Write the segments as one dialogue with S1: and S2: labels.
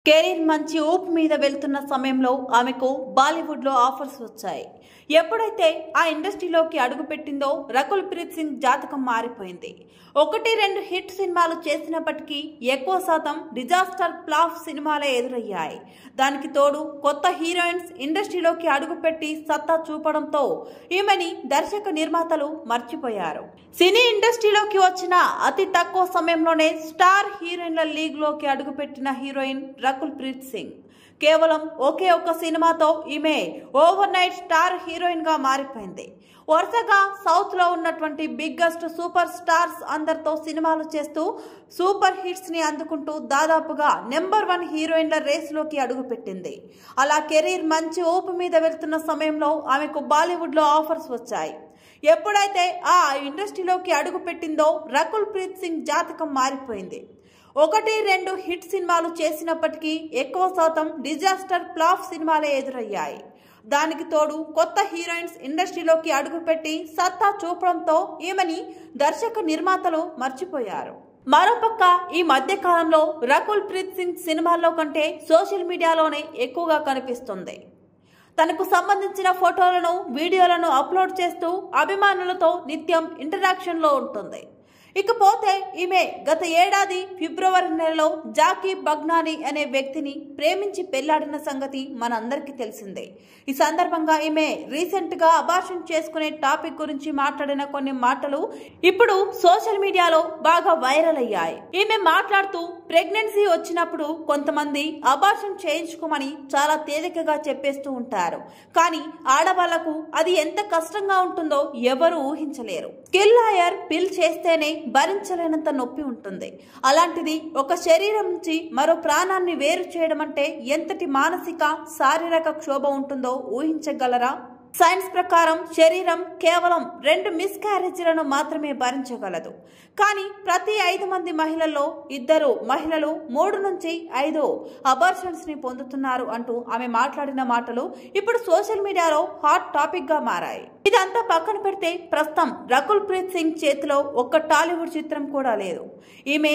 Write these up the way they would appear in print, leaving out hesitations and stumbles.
S1: Career మంచి ఊపు మీద వెళ్తున్న సమయంలో ఆమెకు బాలీవుడ్ లో ఆఫర్స్ వచ్చాయి. ఎప్పుడైతే ఆ ఇండస్ట్రీలోకి అడుగుపెట్టిందో రకుల్ ప్రీత్ సింగ్ జాతకం మారిపోయింది. 1-2 హిట్ సినిమాలు చేసినప్పటికీ ఎక్కువ శాతం డిజాస్టర్ ఫ్లాప్ సినిమాలే ఎదురయ్యాయి. దానికి తోడు కొత్త హీరోయిన్స్ ఇండస్ట్రీలోకి అడుగుపెట్టి సత్తా చూపడంతో ఈమెని దర్శక నిర్మాతలు మర్చిపోయారు. సినీ ఇండస్ట్రీలోకి వచ్చిన అతి తక్కువ సమయంలోనే స్టార్ హీరోయిన్ల లీగ్ లోకి అడుగుపెట్టిన హీరోయిన్ రకుల్ ప్రీత్ సింగ్. కేవలం ఒకే ఒక్క సినిమాతో ఈమె ఓవర్ నైట్ స్టార్ హీరోయిన్ గా మారిపోయింది. వరుసగా సౌత్ లో ఉన్నటువంటి బిగ్గెస్ట్ సూపర్ స్టార్స్ అందరితో సినిమాలు చేస్తూ సూపర్ హిట్స్ ని అందుకుంటూ దాదాపుగా నెంబర్ 1 హీరోయిన్ల రేస్ లోకి అడుగుపెట్టింది. అలా కెరీర్ మంచి ఊపు మీద వెళ్తున్న సమయంలో ఆమెకు బాలీవుడ్ లో ఆఫర్స్ వచ్చాయి. ఎప్పుడైతే ఆ ఇండస్ట్రీలోకి అడుగుపెట్టిందో రకుల్ ప్రీత్ సింగ్ జాతకం మారిపోయింది. 1-2 హిట్ సినిమాలు చేసినప్పటికీ ఎక్కువ శాతం డిజాస్టర్ ఫ్లాప్ సినిమాలే ఎదురయ్యాయి. దానికి తోడు కొత్త హీరోయిన్స్ ఇండస్ట్రీలోకి అడుగుపెట్టి సత్తా చూపడంతో ఈమెని దర్శక నిర్మాతలు మర్చిపోయారు. మరోపక్క ఈ మధ్య కాలంలో రకుల్ ప్రీత్ సింగ్ సినిమాల్లో కంటే సోషల్ మీడియాలోనే ఎక్కువగా కనిపిస్తుంది. తనకు సంబంధించిన ఫోటోలను, వీడియోలను అప్లోడ్ చేస్తూ అభిమానులతో నిత్యం ఇంటరాక్షన్ లో ఉంటుంది. ఇకపోతే ఈమె గత ఏడాది ఫిబ్రవరి నెలలో జాకీ బగ్నానీ అనే వ్యక్తిని ప్రేమించి పెళ్లాడిన సంగతి మనందరికీ తెలిసిందే. ఈ సందర్భంగా ఈమె రీసెంట్ గా అబార్షన్ చేసుకునే టాపిక్ గురించి మాట్లాడిన కొన్ని మాటలు ఇప్పుడు సోషల్ మీడియాలో బాగా వైరల్ అయ్యాయి. ఈమె మాట్లాడుతూ ప్రెగ్నెన్సీ వచ్చినప్పుడు కొంతమంది అబార్షన్ చేయించుకోమని చాలా తేలికగా చెప్పేస్తూ ఉంటారు. కానీ ఆడవాళ్లకు అది ఎంత కష్టంగా ఉంటుందో ఎవరు ఊహించలేరు. స్కిల్ లాయర్ పిల్ చేస్తేనే భరించలేనంత నొప్పి ఉంటుంది. అలాంటిది ఒక శరీరం నుంచి మరో ప్రాణాన్ని వేరు చేయడం అంటే ఎంతటి మానసిక, శారీరక క్షోభ ఉంటుందో ఊహించగలరా? సైన్స్ ప్రకారం శరీరం కేవలం 2 మిస్క్యారేజీలను మాత్రమే భరించగలదు. కానీ ప్రతి 5 మంది మహిళల్లో 2 మహిళలు 3 నుంచి 5 అబార్షన్స్ ని పొందుతున్నారు అంటూ ఆమె మాట్లాడిన మాటలు ఇప్పుడు సోషల్ మీడియాలో హాట్ టాపిక్ గా మారాయి. ఇదంతా పక్కన పెడితే ప్రస్తుతం రకుల్ ప్రీత్ సింగ్ చేతిలో ఒక్క టాలీవుడ్ చిత్రం కూడా లేదు. ఈమె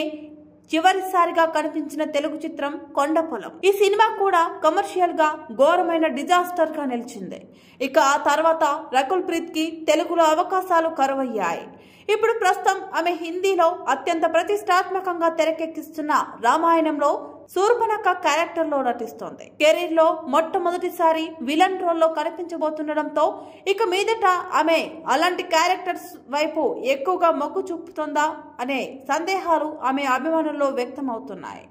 S1: చివరిసారిగా కనిపించిన తెలుగు చిత్రం కొండపొలం. ఈ సినిమా కూడా కమర్షియల్ గా ఘోరమైన డిజాస్టర్ గా నిలిచింది. ఇక ఆ తర్వాత రకుల్ ప్రీత్ కి తెలుగులో అవకాశాలు కరువయ్యాయి. ఇప్పుడు ప్రస్తుతం ఆమె హిందీలో అత్యంత ప్రతిష్టాత్మకంగా తెరకెక్కిస్తున్న రామాయణంలో శూర్పణఖ క్యారెక్టర్ లో నటిస్తోంది. కెరీర్ లో మొట్టమొదటిసారి విలన్ రోల్ లో కనిపించబోతుండటంతో ఇక మీదట ఆమె అలాంటి క్యారెక్టర్స్ వైపు ఎక్కువగా మొగ్గు చూపుతుందా అనే సందేహాలు ఆమె అభిమానుల్లో వ్యక్తమవుతున్నాయి.